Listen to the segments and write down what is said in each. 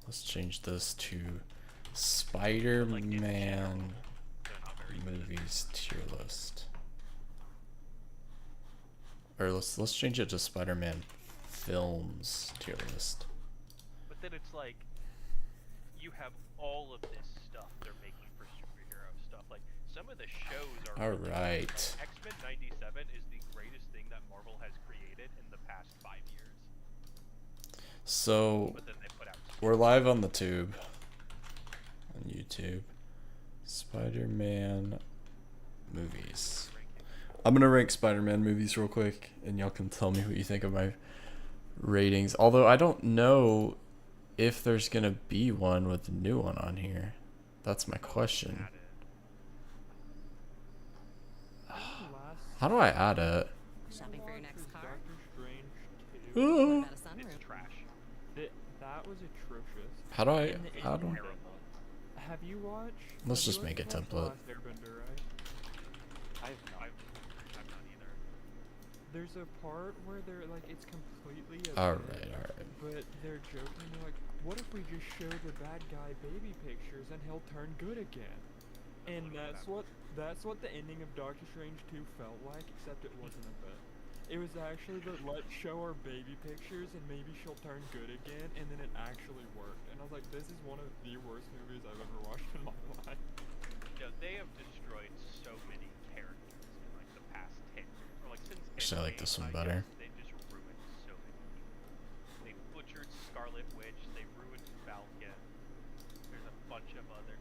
Let's change this to Spider-Man movies tier list. Or let's change it to Spider-Man films tier list. But then it's like you have all of this stuff they're making for superhero stuff. Like some of the shows are All right. X-Men 97 is the greatest thing that Marvel has created in the past 5 years. So But then they put out we're live on the tube. On YouTube. Spider-Man movies. I'm gonna rank Spider-Man movies real quick, and y'all can tell me what you think of my ratings. Although I don't know if there's gonna be one with the new one on here. That's my question. How do I add it? Shopping for your next car? Doctor Strange 2. Ooh. About a sunroof. It's trash. That was atrocious. How do I? And it- How do? Terrible. Have you watched? Let's have just you make a watched The template. Last Airbender, right? I've not either. There's a part where they're like, it's completely a All bit, right, all right. but they're joking. They're like, what if we just show the bad guy baby pictures and he'll turn good again? And that's what the ending of Doctor Strange 2 felt like, except it wasn't a bit. It was actually the let's show our baby pictures and maybe she'll turn good again, and then it actually worked. And I was like, this is one of the worst movies I've ever watched in my life. Yeah, they have destroyed so many characters in like the past 10 years. Or like since Actually, I like this one Endgame, better. guess, they just ruined so many people. They butchered Scarlet Witch, they ruined Falcon. There's a bunch of other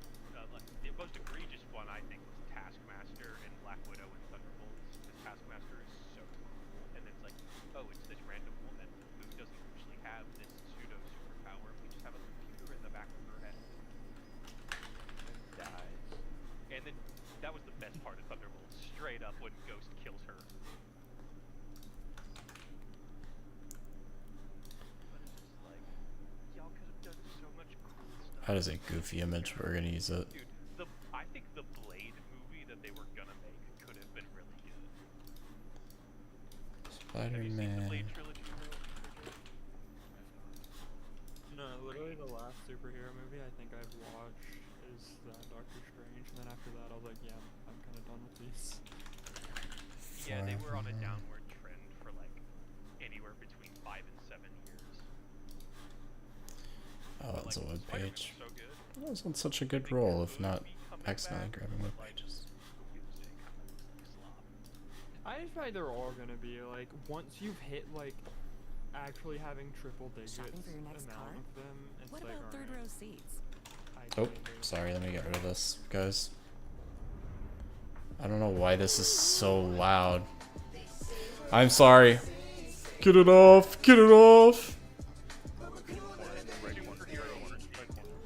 like the most egregious one I think was Taskmaster and Black Widow and Thunderbolts. Because Taskmaster is so cool, and it's like, oh, it's this random woman who doesn't actually have this pseudo superpower. We just have a computer in the back of her head. Dies. And then that was the best part of Thunderbolts, straight up when Ghost kills her. But it's just like, y'all could have done so much cool stuff. That is a goofy image. We're gonna use it. Dude, I think the Blade movie that they were gonna make could have been really good. Have you seen the Spider-Man. Blade trilogy? No, literally the last superhero movie I think I've watched is Doctor Strange, and then after that I was like, yeah, I'm kind of done with these. Yeah, they were on a Spider-Man. downward trend for like anywhere between 5 and 7 years. Oh, But, that's a like, web Spider-Man page. was so good. That was on such a I good think roll, there if would not be coming accidentally back, grabbing web but, like, pages. it was a kind of slop. I just feel like they're all gonna be like, once you've hit like actually having triple digits Shopping for your next amount car? of them, it's What like, about third alright, row seats? I Oh, kinda agree. sorry. Let me get rid of this, guys. I don't know why this is so loud. I'm sorry. Get it off. Get it off.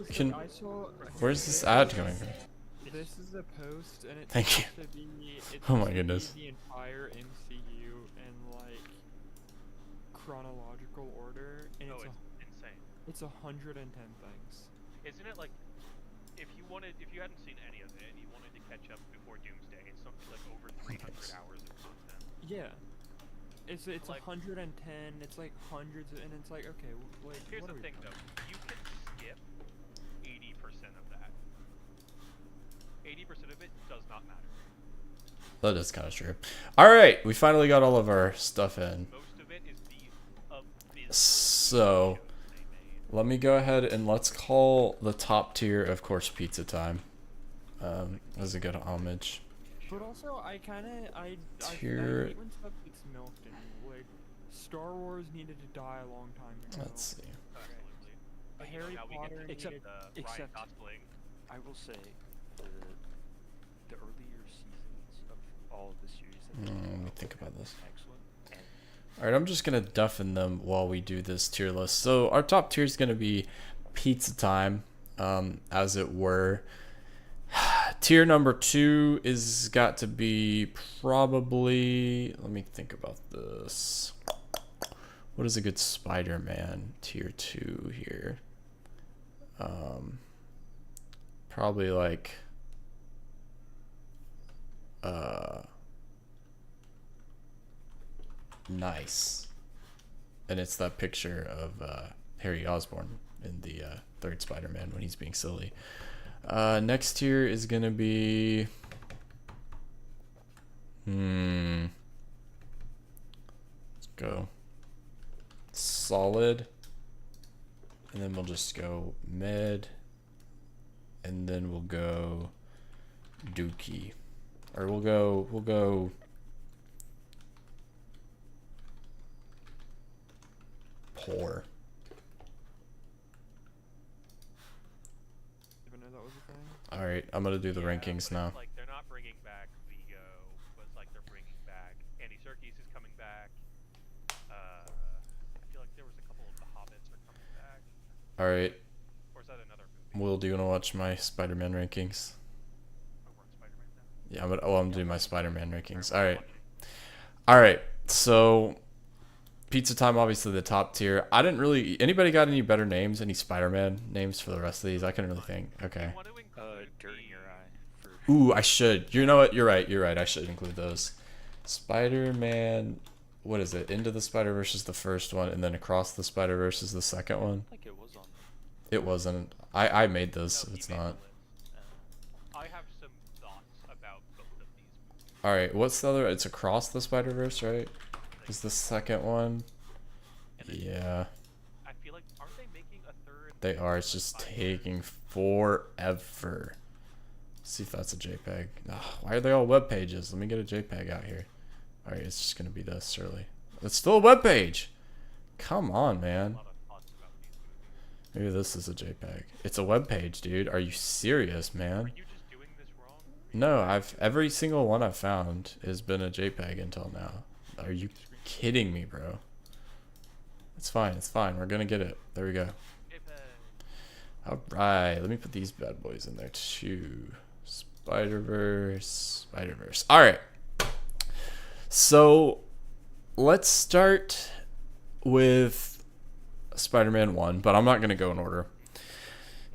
It's Can- like, I saw. Where's this ad coming from? This is a post, and it's Thank you. supposed to be. It's Oh my supposed to be goodness. The entire MCU in like chronological order, and Oh, it's it's insane. it's 110 things. Isn't it like if you hadn't seen any of it and you wanted to catch up before Doomsday, it's something like over 300 Yes. hours of content. Yeah. It's Like- 110. It's like hundreds, and it's like, okay, like Here's what the are we thing doing? though, you can skip 80% of that. 80% of it does not matter. That is kind of true. All right, we finally got all of our stuff in. Most of it is the abysmal So, shows they made. let me go ahead and let's call the top tier, of course, Pizza Time. As a good homage. But also, I Tier- hate when stuff gets milked in. Like, Star Wars needed to die a long time ago. Let's see. Absolutely. But you know, Harry now we Potter get to Except- meet Ryan except- Gosling. I will say the earlier seasons of all of the series that they Let came me out think with about have this. been excellent. And Alright, I'm just gonna duffen them while we do this tier list. So our top tier is gonna be Pizza Time, as it were. Tier number 2 is got to be probably. Let me think about this. What is a good Spider-Man tier 2 here? Probably like. Nice. And it's that picture of Harry Osborn in the third Spider-Man when he's being silly. Next tier is gonna be. Let's go solid, and then we'll just go mid, and then we'll go dookie, or we'll go poor. Even know that was a thing. All right, I'm gonna do the Yeah, rankings but now. it's like they're not bringing back Vigo, but it's like they're bringing back Andy Serkis is coming back. I feel like there was a couple of the Hobbits are coming back. All right, Or is that another movie? Will, do you wanna watch my Spider-Man rankings? Oh, we're on Spider-Man now. Yeah, I'm doing my Spider-Man rankings. All right. So, Pizza Time, obviously the top tier. I didn't really. Anybody got any better names? Any Spider-Man names for the rest of these? I couldn't really think. Okay. You want to include Dirt in the- Your Eye. For Ooh, I should. You know what? You're right. I should include those. Spider-Man. What is it? Into the Spider-Verse is the first one, and then Across the Spider-Verse is the second one. I think it was on. It wasn't. I made No, this. If he it's made the not. list. I have some thoughts about both of these movies. All right. What's the other? It's Across the Spider-Verse, right? Is the second one? And then Yeah. I feel like aren't they making a third? They are. It's just taking forever. See if that's a JPEG. Ugh, why are they all web pages? Let me get a JPEG out here. All right, it's just gonna be this, surely. It's still a web page. Come on, A man. lot of thoughts about these movies. Maybe this is a JPEG. It's a web page, dude. Are you serious, Are man? you just doing this wrong? No, every single one I've found has been a JPEG until now. Are you kidding me, bro? It's fine. We're gonna get it. There we go. If, All right, let me put these bad boys in there too. Spider-Verse. All right. So let's start with Spider-Man 1, but I'm not going to go in order.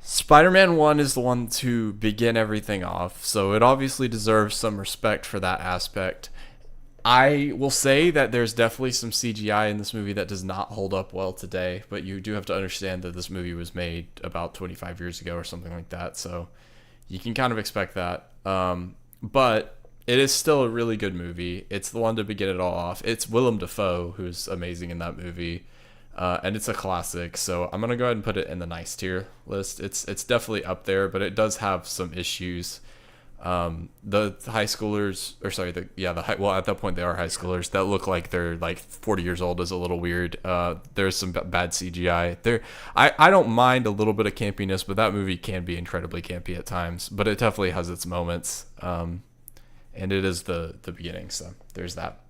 Spider-Man 1 is the one to begin everything off, so it obviously deserves some respect for that aspect. I will say that there's definitely some CGI in this movie that does not hold up well today, but you do have to understand that this movie was made about 25 years ago or something like that, so you can kind of expect that. But it is still a really good movie. It's the one to begin it all off. It's Willem Dafoe who's amazing in that movie, and it's a classic, so I'm going to go ahead and put it in the nice tier list. It's definitely up there, but it does have some issues. The high schoolers, or sorry, well, at that point they are high schoolers that look like they're like 40 years old is a little weird. There's some bad CGI there. I don't mind a little bit of campiness, but that movie can be incredibly campy at times, but it definitely has its moments. And it is the beginning. So there's that.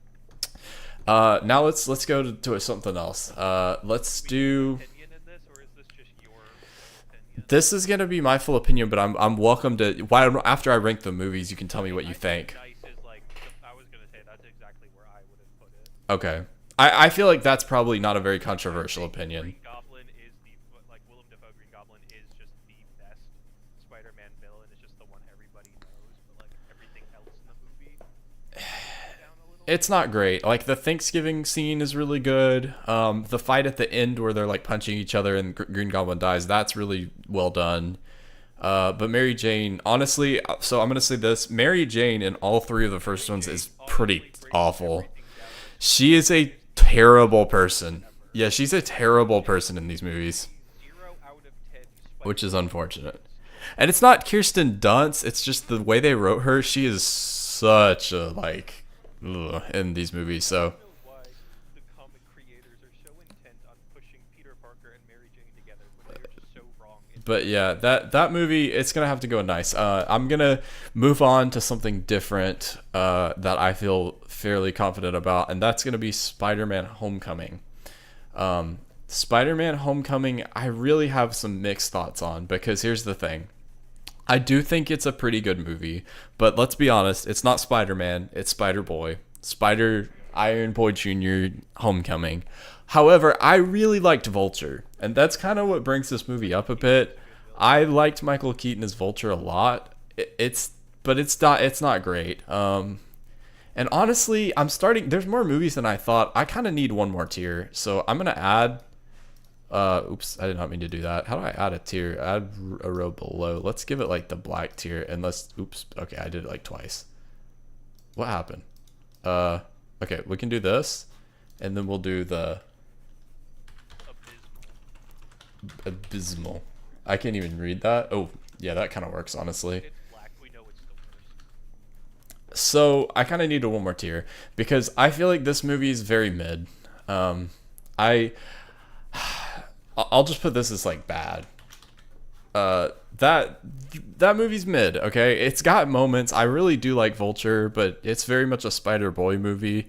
Now let's go to something else. Let's do. opinion in this, or is this just your opinion? This is gonna be my full opinion, but I'm welcome to. Why after I rank the movies, you can tell me what you think. Nice is like I was gonna say that's exactly where I would have put it. Okay. I feel like that's probably not a very controversial opinion. Green Goblin is Willem Dafoe Green Goblin is just the best Spider-Man villain. It's just the one everybody knows, but like everything else in the movie down a little. It's not great. Like the Thanksgiving scene is really good. The fight at the end where they're like punching each other and Green Goblin dies, that's really well done. But Mary Jane, honestly, so I'm gonna say this: Mary Jane in all three of the first ones is pretty awful. She is a terrible person. Yeah, she's a terrible person in these movies, 0 out of 10 which is unfortunate. And it's not Kirsten Dunst; it's just the way they wrote her. She is such a like in these movies. So I don't know why the comic creators are so intent on pushing Peter Parker and Mary Jane together when they're just so wrong. but yeah, that movie, it's gonna have to go nice. I'm gonna move on to something different that I feel fairly confident about, and that's gonna be Spider-Man: Homecoming. Spider-Man: Homecoming, I really have some mixed thoughts on, because here's the thing. I do think it's a pretty good movie, but let's be honest, it's not Spider-Man, it's Spider-Boy. Iron Boy Jr. Homecoming. However, I really liked Vulture, and that's kind of what brings this movie up a bit. I liked Michael Keaton as Vulture a lot. It's not great. And honestly, there's more movies than I thought. I kind of need one more tier, so I'm gonna add Oops, I did not mean to do that. How do I add a tier? Add a row below. Let's give it like the black tier, and let's. Oops. Okay, I did it like twice. What happened? Okay, we can do this, and then we'll do the abysmal. I can't even read that. Oh, yeah, that kind of works, honestly. It's black. We know it's the worst. So I kind of needed one more tier because I feel like this movie is very mid. I'll just put this as like bad. That movie's mid. Okay, it's got moments. I really do like Vulture, but it's very much a Spider-Boy movie.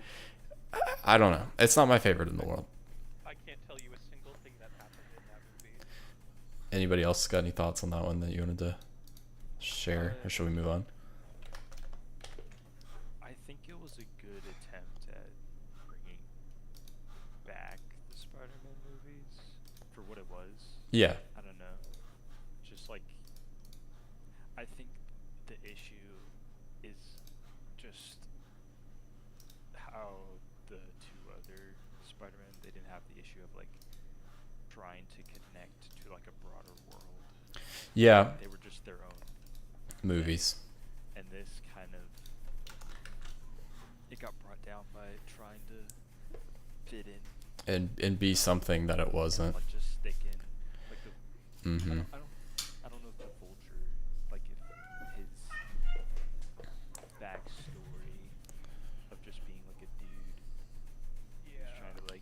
I don't know. It's not my favorite in the world. I can't tell you a single thing that happened in that movie. Anybody else got any thoughts on that one that you wanted to share, or should we move on? I think it was a good attempt at bringing back the Spider-Man movies for what it was. Yeah. I don't know. Just like, I think the issue is just how the two other Spider-Man, they didn't have the issue of like trying to connect to like a broader world. Yeah. They were just their own Movies. and this kind of, it got brought down by trying to fit in, And be something that it wasn't. like just stick in, like the, Mm-hmm. I don't know if the Vulture, like if his backstory of just being like a dude, Yeah. trying to like,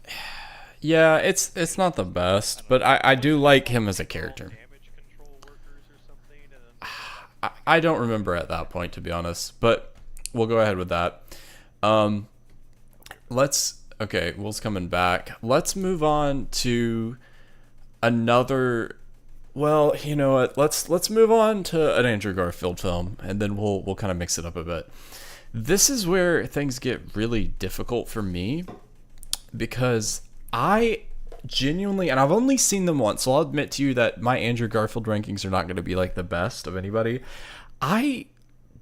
Yeah, it's not the best, but I do like him as a character. Damage control workers or something, and then I don't remember at that point, to be honest, but we'll go ahead with that. Okay, Will's coming back. Let's move on to another. Well, you know what? Let's move on to an Andrew Garfield film, and then we'll kind of mix it up a bit. This is where things get really difficult for me because I genuinely, and I've only seen them once, so I'll admit to you that my Andrew Garfield rankings are not going to be like the best of anybody. I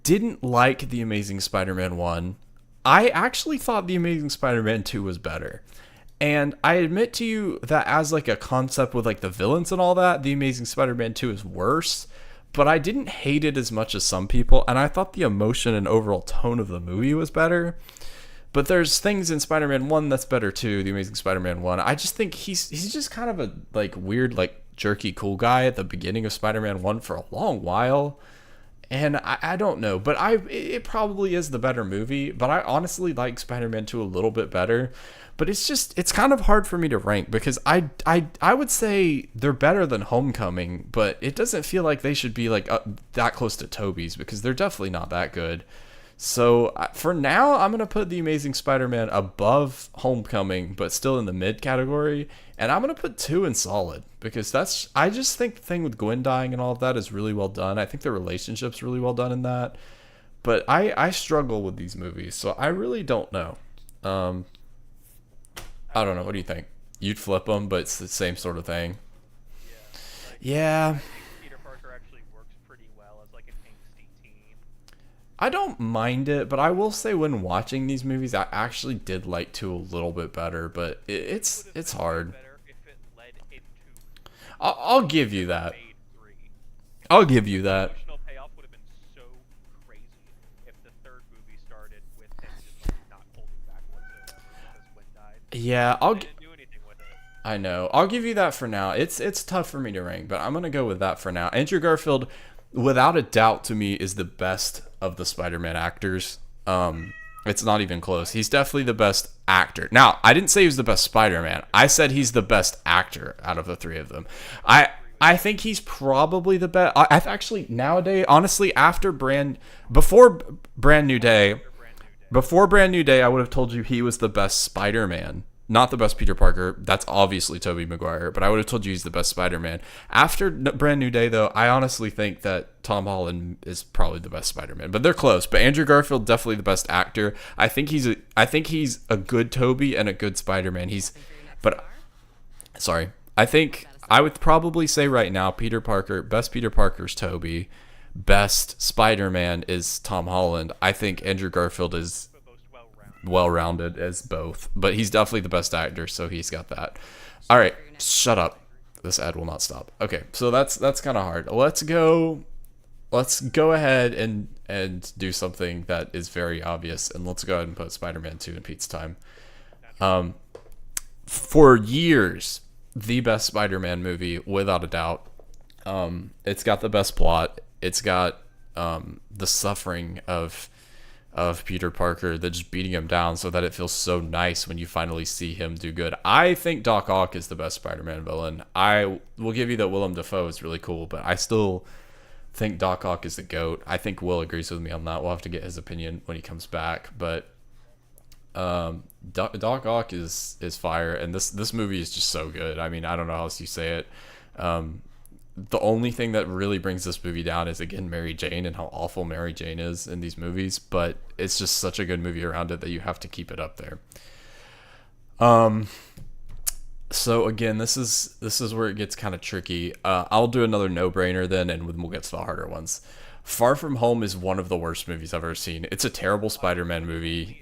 didn't like The Amazing Spider-Man 1. I actually thought The Amazing Spider-Man 2 was better. And I admit to you that as like a concept with like the villains and all that, The Amazing Spider-Man 2 is worse. But I didn't hate it as much as some people, and I thought the emotion and overall tone of the movie was better. But there's things in Spider-Man 1 that's better too, The Amazing Spider-Man 1. I just think he's just kind of a like weird, like jerky cool guy at the beginning of Spider-Man 1 for a long while. And I don't know, but it probably is the better movie, but I honestly like Spider-Man 2 a little bit better. But it's kind of hard for me to rank because I would say they're better than Homecoming, but it doesn't feel like they should be like that close to Tobey's because they're definitely not that good. So for now, I'm going to put The Amazing Spider-Man above Homecoming, but still in the mid category. And I'm going to put 2 in solid because I just think the thing with Gwen dying and all of that is really well done. I think the relationship's really well done in that. But I struggle with these movies, so I really don't know. I don't know. What do you think? You'd flip them, but it's the same sort of thing. Yeah. Peter Parker actually works pretty well as like an angsty teen. I don't mind it, but I will say when watching these movies, I actually did like 2 a little bit better, but it's hard. Better if it led into I'll give you that. Made 3. I'll give you that. Emotional payoff would have been so crazy if the third movie started with him just like not holding back whatsoever because Gwen died. Yeah, They didn't do anything with it. I know. I'll give you that for now. It's tough for me to rank, but I'm going to go with that for now. Andrew Garfield, without a doubt, to me, is the best of the Spider-Man actors. It's not even close. He's definitely the best actor. Now, I didn't say he was the best Spider-Man. I said he's the best actor out of the 3 of them. I think he's probably the best. I've actually nowadays, honestly, before Brand New Day, I would have told you he was the best Spider-Man. Not the best Peter Parker. That's obviously Tobey Maguire, but I would have told you he's the best Spider-Man. After Brand New Day, though, I honestly think that Tom Holland is probably the best Spider-Man. But they're close. But Andrew Garfield, definitely the best actor. I think he's a good Tobey and a good Spider-Man. I think I would probably say right now, Peter Parker, best Peter Parker's Tobey. Best Spider-Man is Tom Holland. I think Andrew Garfield is But most well-rounded. well-rounded as both, but he's definitely the best actor, so he's got that. All right, shut up. This ad will not stop. Okay, so that's kind of hard. Let's go ahead and do something that is very obvious, and let's go ahead and put Spider-Man 2 in Pete's time. For years, the best Spider-Man movie, without a doubt. It's got the best plot. It's got the suffering of Peter Parker, that just beating him down, so that it feels so nice when you finally see him do good. I think Doc Ock is the best Spider-Man villain. I will give you that Willem Dafoe is really cool, but I still think Doc Ock is the GOAT. I think Will agrees with me on that. We'll have to get his opinion when he comes back, but Doc Ock is fire, and this movie is just so good. I mean, I don't know how else you say it. The only thing that really brings this movie down is, again, Mary Jane and how awful Mary Jane is in these movies, but it's just such a good movie around it that you have to keep it up there. So again, this is where it gets kind of tricky. I'll do another no-brainer then, and we'll get to the harder ones. Far From Home is one of the worst movies I've ever seen. It's a terrible Spider-Man movie.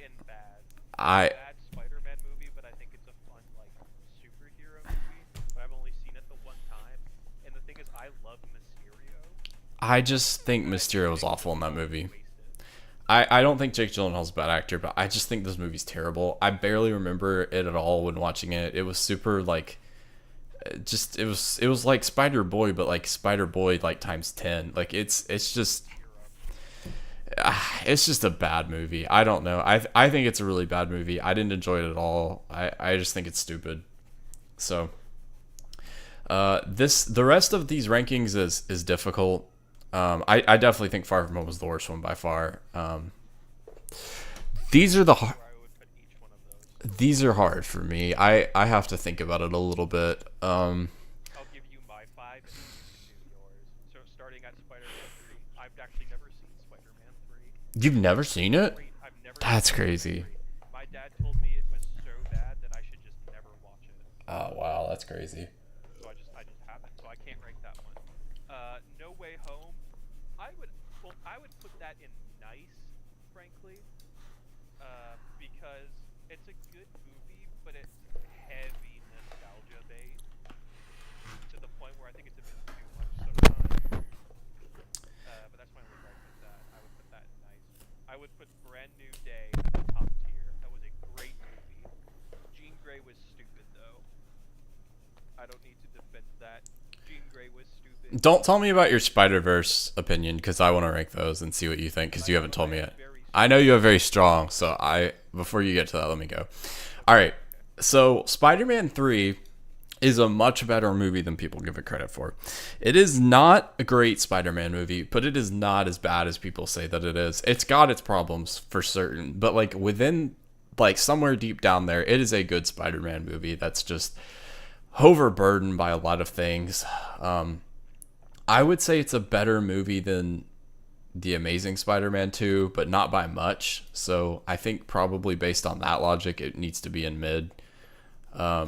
Bad Spider-Man movie, but I think it's a fun, like, superhero movie. But I've only seen it the one time. And the thing is, I love Mysterio. I just think Mysterio was awful in that movie. I don't think Jake Gyllenhaal's a bad actor, but I just think this movie's terrible. I barely remember it at all when watching it. It was super, like, just it was like Spider-Boy, but like Spider-Boy like times 10. Like it's just a bad movie. I don't know. I think it's a really bad movie. I didn't enjoy it at all. I just think it's stupid. So the rest of these rankings is difficult. I definitely think Far From Home was the worst one by far. These are these are hard for me. I have to think about it a little bit. I'll give you my 5 and then you can do yours. So starting at Spider-Man 3, I've actually never seen Spider-Man 3. You've never seen it? I've never That's seen crazy. 3. My dad told me it was so bad that I should just never watch it. Oh wow, that's crazy. So I just haven't. So I can't rank that one. No Way Home. I would put that in nice, frankly, because it's a good movie, but it's heavy nostalgia bait to the point where I think it's a bit too much sometimes. But that's my only gripe with that. I would put that in nice. I would put Brand New Day at the top tier. That was a great movie. Jean Grey was stupid, though. I don't need to defend that. Jean Grey was stupid. Don't tell me about your Spider-Verse opinion, because I want to rank those and see what you think, because you haven't told me yet. I know you have very strong, so before you get to that, let me go. All right, so Spider-Man 3 is a much better movie than people give it credit for. It is not a great Spider-Man movie, but it is not as bad as people say that it is. It's got its problems for certain, but like within, like somewhere deep down there, it is a good Spider-Man movie that's just overburdened by a lot of things. I would say it's a better movie than The Amazing Spider-Man 2, but not by much. So I think probably based on that logic, it needs to be in mid. I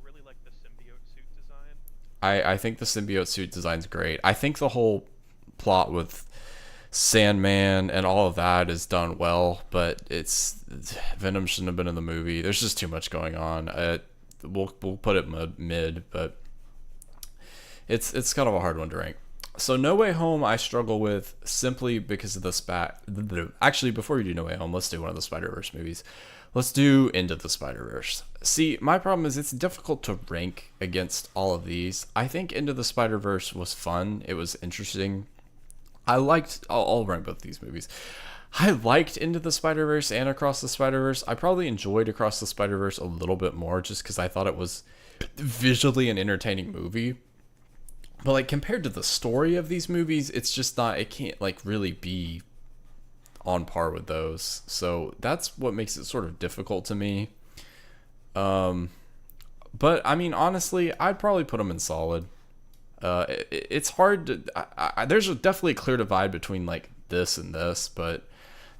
really like the symbiote suit design. I think the symbiote suit design's great. I think the whole plot with Sandman and all of that is done well, but Venom shouldn't have been in the movie. There's just too much going on. We'll put it mid, but it's kind of a hard one to rank. So No Way Home I struggle with simply because of the actually, before we do No Way Home, let's do one of the Spider-Verse movies. Let's do Into the Spider-Verse. See, my problem is it's difficult to rank against all of these. I think Into the Spider-Verse was fun. It was interesting. I'll rank both these movies. I liked Into the Spider-Verse and Across the Spider-Verse. I probably enjoyed Across the Spider-Verse a little bit more just because I thought it was visually an entertaining movie. But like compared to the story of these movies, it's just not, it can't like really be on par with those. So that's what makes it sort of difficult to me. But I mean, honestly, I'd probably put them in solid. It's hard to, there's definitely a clear divide between like this and this, but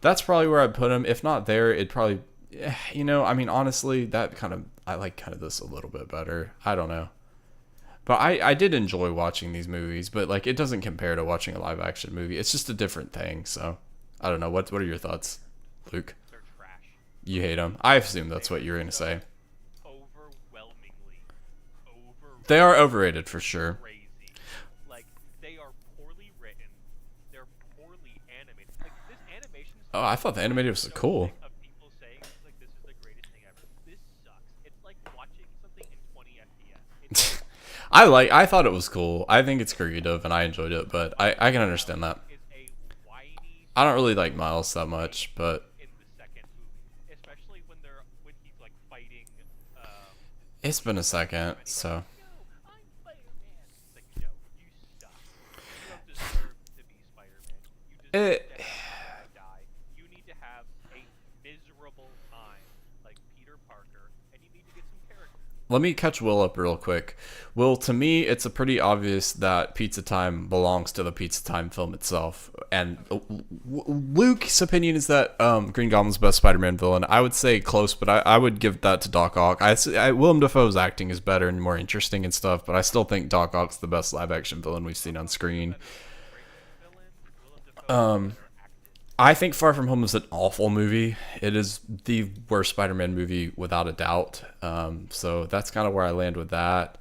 that's probably where I'd put them. If not there, it'd probably, I mean, honestly, I like kind of this a little bit better. I don't know. But I did enjoy watching these movies, but like it doesn't compare to watching a live action movie. It's just a different thing. So I don't know. What are your thoughts, Luke? They're trash. You hate them. I assume that's what you were gonna say. Overwhelmingly overrated. They are overrated for sure. Crazy. Like, they are poorly written. They're poorly animated. Like, this animation. Oh, I thought the animated was cool. Of people saying like this is the greatest thing ever. This sucks. It's like watching something in 20 FPS. I thought it was cool. I think it's creative and I enjoyed it, but I can understand that. It's a whiny I don't really like Miles that much, but in the second movie, especially when he's like fighting. it's been a second, so. No, I'm Spider-Man. It's like, no, you suck. You don't deserve to be Spider-Man. You deserve to die. You need to have a miserable time like Peter Parker, and you need to get some character. Let me catch Will up real quick. Will, to me, it's a pretty obvious that Pizza Time belongs to the Pizza Time film itself. And Luke's opinion is that Green Goblin's best Spider-Man villain. I would say close, but I would give that to Doc Ock. Willem Dafoe's acting is better and more interesting and stuff, but I still think Doc Ock's the best live-action villain we've seen on screen. I think Far From Home is an awful movie. It is the worst Spider-Man movie without a doubt. So that's kind of where I land with that.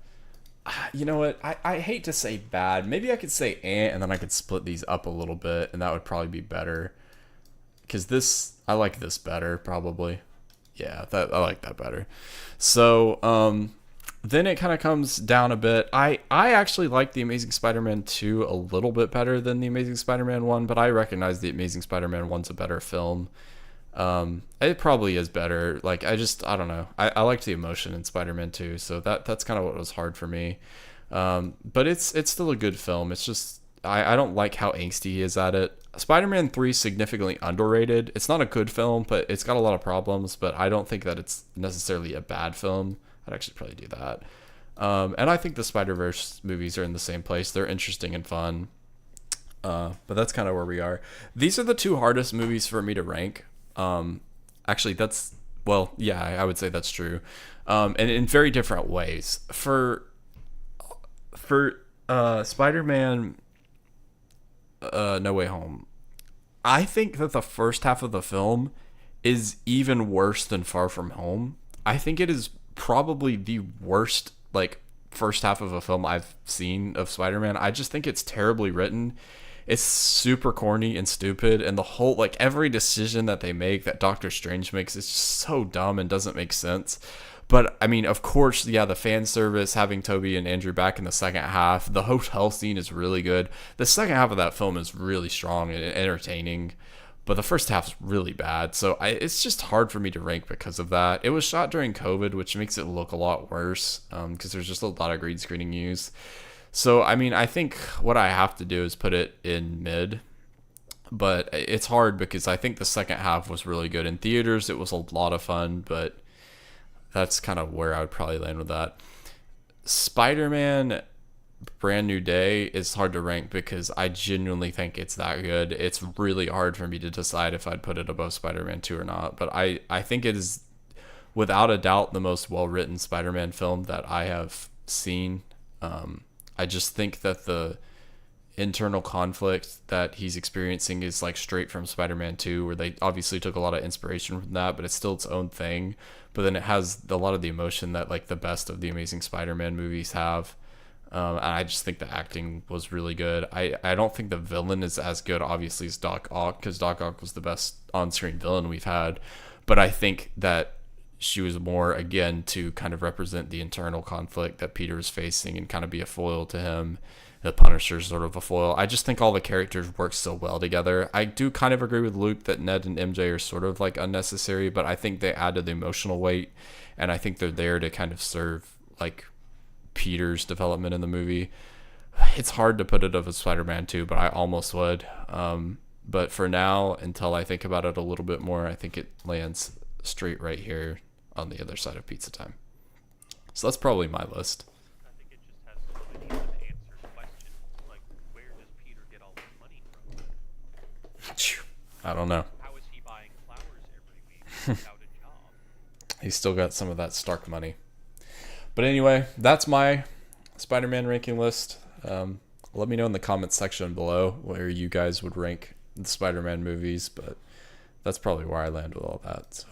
You know what? I hate to say bad. Maybe I could say and then I could split these up a little bit, and that would probably be better. Because I like this better, probably. Yeah, I like that better. So, then it kind of comes down a bit. I actually like The Amazing Spider-Man 2 a little bit better than The Amazing Spider-Man 1, but I recognize The Amazing Spider-Man 1's a better film. It probably is better. Like, I don't know. I liked the emotion in Spider-Man 2, so that's kind of what was hard for me. But it's still a good film. It's just, I don't like how angsty he is at it. Spider-Man 3 is significantly underrated. It's not a good film, but it's got a lot of problems, but I don't think that it's necessarily a bad film. I'd actually probably do that. And I think the Spider-Verse movies are in the same place. They're interesting and fun. But that's kind of where we are. These are the two hardest movies for me to rank. Actually, I would say that's true. And in very different ways. For Spider-Man No Way Home, I think that the first half of the film is even worse than Far From Home. I think it is probably the worst first half of a film I've seen of Spider-Man. I just think it's terribly written. It's super corny and stupid, and the whole every decision that they make, that Doctor Strange makes, is just so dumb and doesn't make sense. But I mean, of course, yeah, the fan service, having Toby and Andrew back in the second half, the hotel scene is really good. The second half of that film is really strong and entertaining, but the first half is really bad. So it's just hard for me to rank because of that. It was shot during COVID, which makes it look a lot worse because there's just a lot of green screening used. So, I mean, I think what I have to do is put it in mid, but it's hard because I think the second half was really good. In theaters, it was a lot of fun, but that's kind of where I would probably land with that. Spider-Man Brand New Day is hard to rank because I genuinely think it's that good. It's really hard for me to decide if I'd put it above Spider-Man 2 or not, but I think it is without a doubt the most well-written Spider-Man film that I have seen. I just think that the internal conflict that he's experiencing is straight from Spider-Man 2, where they obviously took a lot of inspiration from that, but it's still its own thing. But then it has a lot of the emotion that the best of the Amazing Spider-Man movies have. And I just think the acting was really good. I don't think the villain is as good, obviously, as Doc Ock, because Doc Ock was the best on-screen villain we've had. But I think that she was more, again, to kind of represent the internal conflict that Peter is facing and kind of be a foil to him. The Punisher's sort of a foil. I just think all the characters work so well together. I do kind of agree with Luke that Ned and MJ are sort of unnecessary, but I think they add to the emotional weight, and I think they're there to kind of serve Peter's development in the movie. It's hard to put it over Spider-Man 2, but I almost would. But for now, until I think about it a little bit more, I think it lands straight right here on the other side of Pizza Time. So that's probably my list. I think it just has so many unanswered questions. Like, where does Peter get all the money from? I don't know. How is he buying flowers every week without a job? He's still got some of that Stark money. But anyway, that's my Spider-Man ranking list. Let me know in the comments section below where you guys would rank the Spider-Man movies, but that's probably where I land with all that. So.